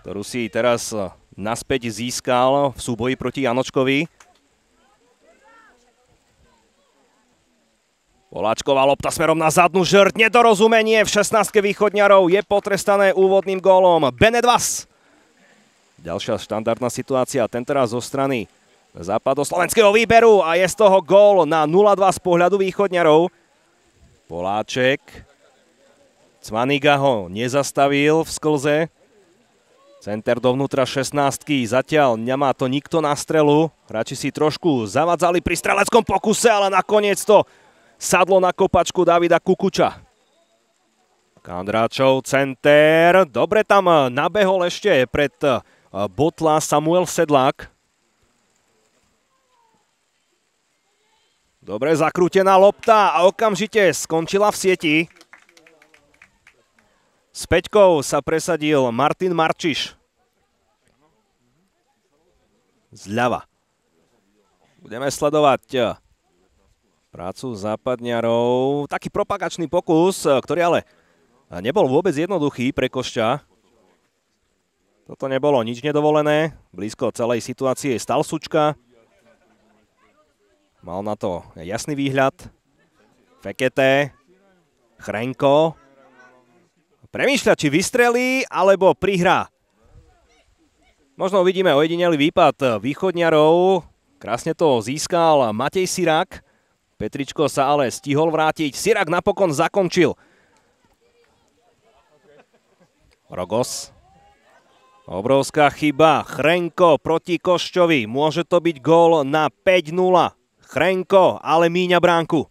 ktorú si teraz naspäť získal v súboji proti Janočkovi. Poláčková lopta smerom na zadnú žrť, nedorozumenie v 16. východňarov je potrestané úvodným gólom. Benedvas. Ďalšia štandardná situácia, ten teraz zo strany západoslovenského výberu a je z toho gól na 0-2 z pohľadu východňarov. Poláček. Cvaniga ho nezastavil v sklze. Center dovnútra 16-ky, zatiaľ nemá to nikto na strelu. Hráči si trošku zavadzali pri streleckom pokuse, ale nakoniec to sadlo na kopačku Davida Kukuča. Kandráčov, center. Dobre tam nabehol ešte pred botla Samuel Sedlák. Dobre zakrútená lopta a okamžite skončila v sieti. S päťkou sa presadil Martin Marčiš. Zľava. Budeme sledovať prácu západňarov. Taký propagačný pokus, ktorý ale nebol vôbec jednoduchý pre Košťa. Toto nebolo nič nedovolené. Blízko celej situácie stal Sučka. Mal na to jasný výhľad. Fekete. Chrenko. Premýšľa, či vystrelí, alebo prihrá. Možno uvidíme ojedinelý výpad východňarov. Krásne to získal Matej Sirák. Petričko sa ale stihol vrátiť. Sirák napokon zakončil. Rogos. Obrovská chyba. Chrenko proti Košťovi. Môže to byť gól na 5-0. Chrenko ale míňa bránku.